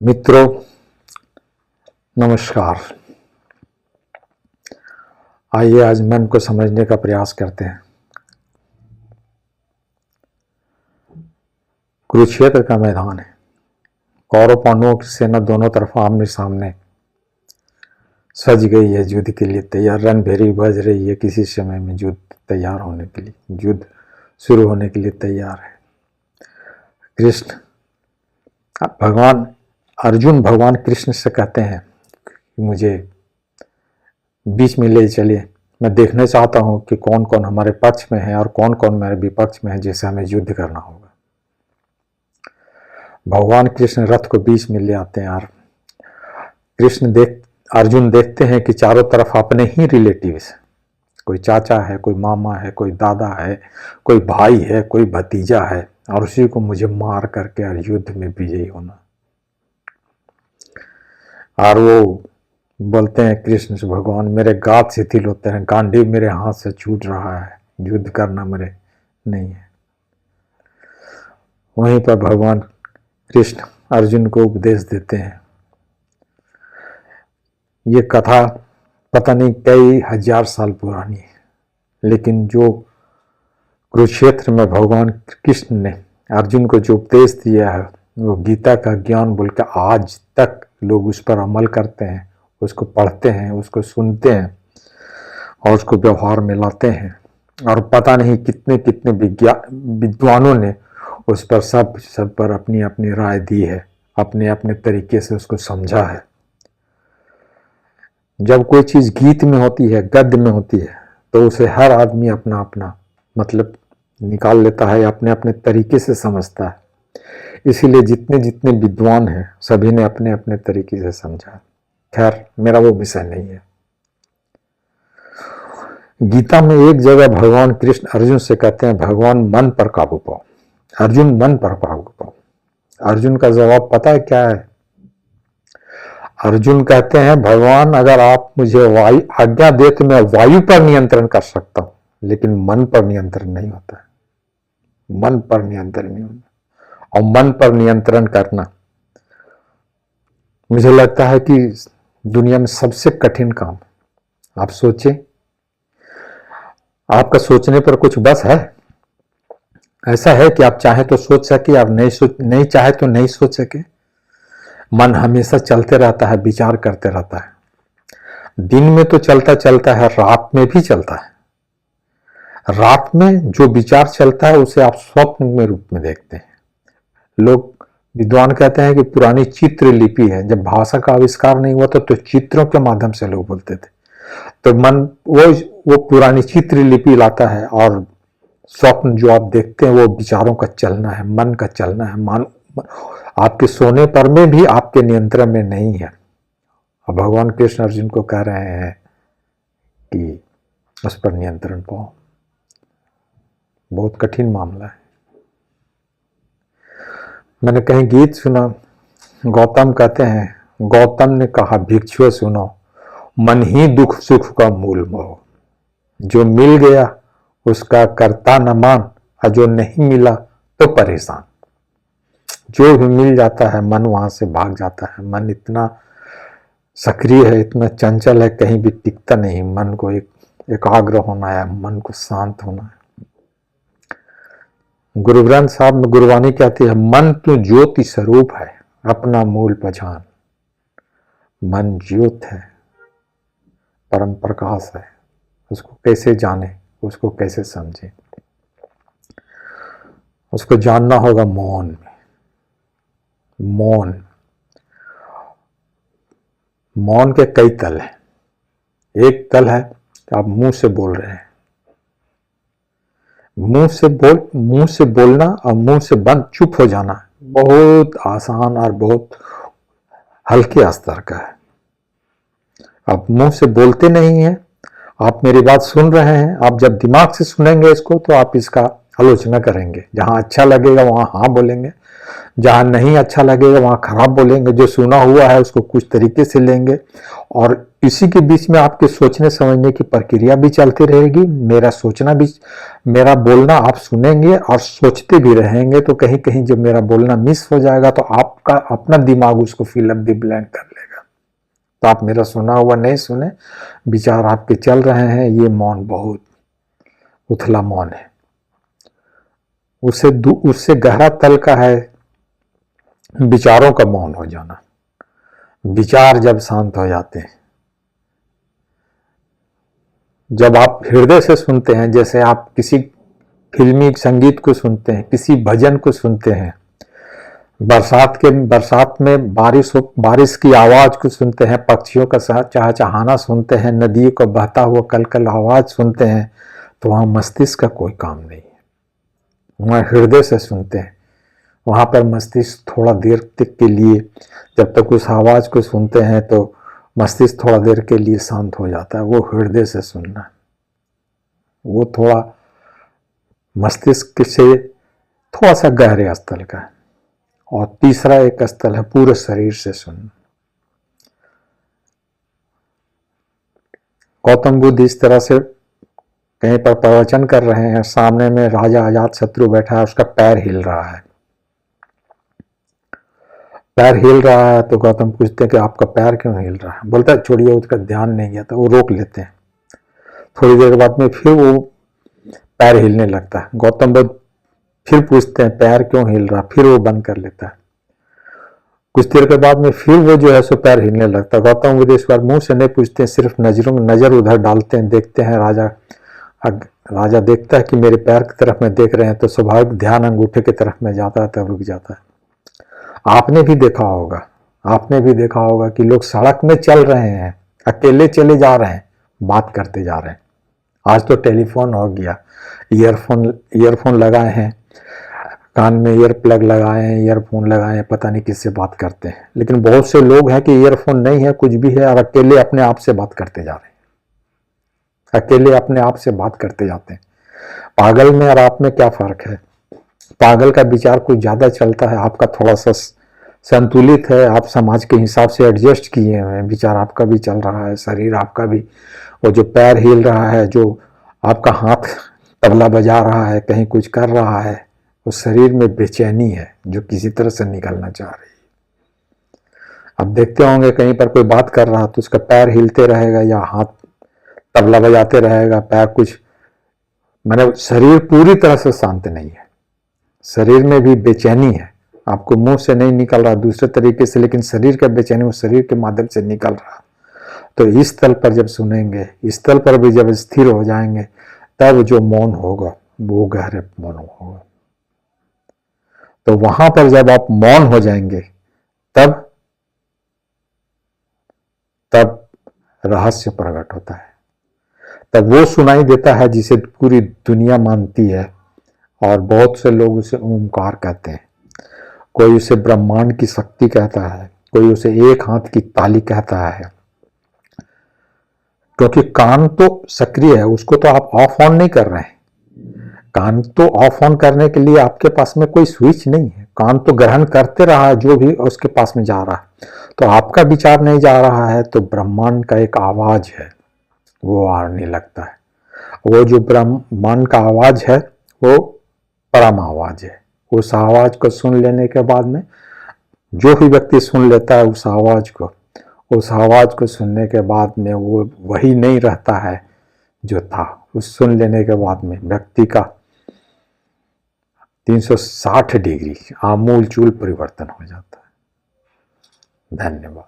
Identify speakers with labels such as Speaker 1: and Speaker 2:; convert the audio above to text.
Speaker 1: मित्रों नमस्कार। आइए आज मन को समझने का प्रयास करते हैं। कुरुक्षेत्र का मैदान है। कौरव पांडवों की सेना दोनों तरफ आमने सामने सज गई है, युद्ध के लिए तैयार। रणभेरी बज रही है, किसी समय में युद्ध तैयार होने के लिए, युद्ध शुरू होने के लिए तैयार है। कृष्ण भगवान अर्जुन भगवान कृष्ण से कहते हैं कि मुझे बीच में ले चलिए, मैं देखना चाहता हूं कि कौन कौन हमारे पक्ष में है और कौन कौन मेरे विपक्ष में है, जिसे हमें युद्ध करना होगा। भगवान कृष्ण रथ को बीच में ले आते हैं और अर्जुन देखते हैं कि चारों तरफ अपने ही रिलेटिव्स, कोई चाचा है, कोई मामा है, कोई दादा है, कोई भाई है, कोई भतीजा है, और उसी को मुझे मार करके और युद्ध में विजयी होना। और वो बोलते हैं कृष्ण से, भगवान मेरे गात शिथिल होते हैं, गांडीव मेरे हाथ से छूट रहा है, युद्ध करना मेरे नहीं है। वहीं पर भगवान कृष्ण अर्जुन को उपदेश देते हैं। ये कथा पता नहीं कई हजार साल पुरानी है, लेकिन जो कुरुक्षेत्र में भगवान कृष्ण ने अर्जुन को जो उपदेश दिया है, वो गीता का ज्ञान बोलकर आज तक लोग उस पर अमल करते हैं, उसको पढ़ते हैं, उसको सुनते हैं और उसको व्यवहार में लाते हैं। और पता नहीं कितने कितने विद्वानों ने उस पर सब पर अपनी अपनी राय दी है, अपने अपने तरीके से उसको समझा है। जब कोई चीज गीत में होती है, गद्य में होती है, तो उसे हर आदमी अपना अपना मतलब निकाल लेता है, अपने अपने तरीके से समझता है। इसीलिए जितने जितने विद्वान हैं सभी ने अपने अपने तरीके से समझा। खैर मेरा वो विषय नहीं है। गीता में एक जगह भगवान कृष्ण अर्जुन से कहते हैं, भगवान मन पर काबू पाओ, अर्जुन मन पर काबू पाओ। अर्जुन का जवाब पता है क्या है? अर्जुन कहते हैं, भगवान अगर आप मुझे वायु आज्ञा दे तो मैं वायु पर नियंत्रण कर सकता हूं, लेकिन मन पर नियंत्रण नहीं होता है। मन पर नियंत्रण नहीं होता, और मन पर नियंत्रण करना मुझे लगता है कि दुनिया में सबसे कठिन काम। आप सोचें, आपका सोचने पर कुछ बस है? ऐसा है कि आप चाहे तो सोच सके, आप नहीं चाहे तो नहीं सोच सके। मन हमेशा चलते रहता है, विचार करते रहता है। दिन में तो चलता चलता है, रात में भी चलता है। रात में जो विचार चलता है उसे आप स्वप्न में रूप में देखते हैं। लोग विद्वान कहते हैं कि पुरानी चित्र लिपि है। जब भाषा का आविष्कार नहीं हुआ तो चित्रों के माध्यम से लोग बोलते थे। तो मन वो पुरानी चित्र लिपि लाता है, और स्वप्न जो आप देखते हैं वो विचारों का चलना है, मन का चलना है। मन आपके सोने पर में भी आपके नियंत्रण में नहीं है। और भगवान कृष्ण अर्जुन को कह रहे हैं कि उस पर नियंत्रण पाओ। बहुत कठिन मामला है। मैंने कहीं गीत सुना, गौतम कहते हैं, गौतम ने कहा भिक्षुओं सुनो, मन ही दुख सुख का मूल मोह। जो मिल गया उसका करता न मान, और जो नहीं मिला तो परेशान। जो भी मिल जाता है मन वहां से भाग जाता है। मन इतना सक्रिय है, इतना चंचल है, कहीं भी टिकता नहीं। मन को एकाग्र होना है, मन को शांत होना है। गुरु ग्रंथ साहब में गुरुवाणी कहती है, मन तो ज्योति स्वरूप है, अपना मूल पहचान। मन ज्योत है, परम प्रकाश है। उसको कैसे जाने, उसको कैसे समझे? उसको जानना होगा मौन में। मौन के कई तल हैं। एक तल है कि आप मुंह से बोल रहे हैं, मुंह से बोलना और मुंह से बंद चुप हो जाना बहुत आसान और बहुत हल्के स्तर का है। आप मुंह से बोलते नहीं हैं, आप मेरी बात सुन रहे हैं। आप जब दिमाग से सुनेंगे इसको तो आप इसका आलोचना करेंगे। जहां अच्छा लगेगा वहां हाँ बोलेंगे, जहां नहीं अच्छा लगेगा वहां खराब बोलेंगे। जो सुना हुआ है उसको कुछ तरीके से लेंगे, और इसी के बीच में आपके सोचने समझने की प्रक्रिया भी चलती रहेगी। मेरा सोचना भी, मेरा बोलना आप सुनेंगे और सोचते भी रहेंगे, तो कहीं कहीं जब मेरा बोलना मिस हो जाएगा तो आपका अपना दिमाग उसको फिल अप द ब्लैंक कर लेगा। तो आप मेरा सुना हुआ नहीं सुने, विचार आपके चल रहे हैं, ये मौन बहुत उथला मौन है। उससे गहरा तल का है विचारों का मौन हो जाना। विचार जब शांत हो जाते हैं, जब आप हृदय से सुनते हैं, जैसे आप किसी फिल्मी संगीत को सुनते हैं, किसी भजन को सुनते हैं, बरसात में बारिश की आवाज को सुनते हैं, पक्षियों का चहचहाना सुनते हैं, नदी को बहता हुआ कलकल आवाज सुनते हैं, तो वहां मस्तिष्क का कोई काम नहीं है। वहां हृदय से सुनते हैं, वहां पर मस्तिष्क थोड़ा देर तक के लिए, जब तक उस आवाज को सुनते हैं तो मस्तिष्क थोड़ा देर के लिए शांत हो जाता है। वो हृदय से सुनना, वो थोड़ा मस्तिष्क से थोड़ा सा गहरे स्थल का है। और तीसरा एक स्थल है पूरे शरीर से सुनना। गौतम बुद्ध इस तरह से कहीं पर प्रवचन कर रहे हैं, सामने में राजा अजातशत्रु बैठा है, उसका पैर हिल रहा है। पैर हिल रहा है तो गौतम पूछते हैं कि आपका पैर क्यों हिल रहा है? बोलता है छोड़िए, उसका ध्यान नहीं गया, तो वो रोक लेते हैं। थोड़ी देर बाद में फिर वो पैर हिलने लगता है। गौतम बुद्ध फिर पूछते हैं पैर क्यों हिल रहा, फिर वो बंद कर लेता है। कुछ देर के बाद में फिर वो जो है सो पैर हिलने लगता है। गौतम बुद्ध इस बार मुंह से नहीं पूछते हैं, सिर्फ नजर उधर डालते हैं, देखते हैं। राजा देखता है कि मेरे पैर की तरफ में देख रहे हैं, तो स्वाभाविक ध्यान अंगूठे की तरफ में जाता है, तब रुक जाता है। आपने भी देखा होगा कि लोग सड़क में चल रहे हैं, अकेले चले जा रहे हैं, बात करते जा रहे हैं। आज तो टेलीफोन हो गया, ईयरफोन लगाए हैं, कान में ईयर प्लग लगाए हैं, ईयरफोन लगाए हैं, पता नहीं किससे बात करते हैं। लेकिन बहुत से लोग हैं कि ईयरफोन नहीं है, कुछ भी है, और अकेले अपने आप से बात करते जा रहे हैं, अकेले अपने आप से बात करते जाते हैं। पागल में और आप में क्या फर्क है? पागल का विचार कुछ ज्यादा चलता है, आपका थोड़ा सा संतुलित है, आप समाज के हिसाब से एडजस्ट किए हुए हैं, विचार आपका भी चल रहा है, शरीर आपका भी। वो जो पैर हिल रहा है, जो आपका हाथ तबला बजा रहा है, कहीं कुछ कर रहा है, वो शरीर में बेचैनी है जो किसी तरह से निकलना चाह रही है। अब देखते होंगे कहीं पर कोई बात कर रहा तो उसका पैर हिलते रहेगा या हाथ तबला बजाते रहेगा, पैर कुछ, मैंने शरीर पूरी तरह से शांत नहीं है, शरीर में भी बेचैनी है। आपको मुंह से नहीं निकल रहा, दूसरे तरीके से, लेकिन शरीर का बेचैनी वो शरीर के माध्यम से निकल रहा। तो इस तल पर जब सुनेंगे, इस तल पर भी जब स्थिर हो जाएंगे, तब जो मौन होगा वो गहरे मौन होगा। तो वहां पर जब आप मौन हो जाएंगे, तब रहस्य प्रकट होता है, तब वो सुनाई देता है जिसे पूरी दुनिया मानती है, और बहुत से लोग उसे ओंकार कहते हैं, कोई उसे ब्रह्मांड की शक्ति कहता है, कोई उसे एक हाथ की ताली कहता है। क्योंकि कान तो सक्रिय है, उसको तो आप ऑफ ऑन नहीं कर रहे हैं। कान तो ऑफ ऑन करने के लिए आपके पास में कोई स्विच नहीं है, कान तो ग्रहण करते रहा है जो भी उसके पास में जा रहा है। तो आपका विचार नहीं जा रहा है, तो ब्रह्मांड का एक आवाज है वो आने लगता है। वो जो ब्रह्मांड का आवाज है वो परम आवाज है। उस आवाज को सुन लेने के बाद में जो भी व्यक्ति सुन लेता है उस आवाज को सुनने के बाद में वो वही नहीं रहता है जो था। उस सुन लेने के बाद में व्यक्ति का 360 डिग्री आमूल चूल परिवर्तन हो जाता है। धन्यवाद।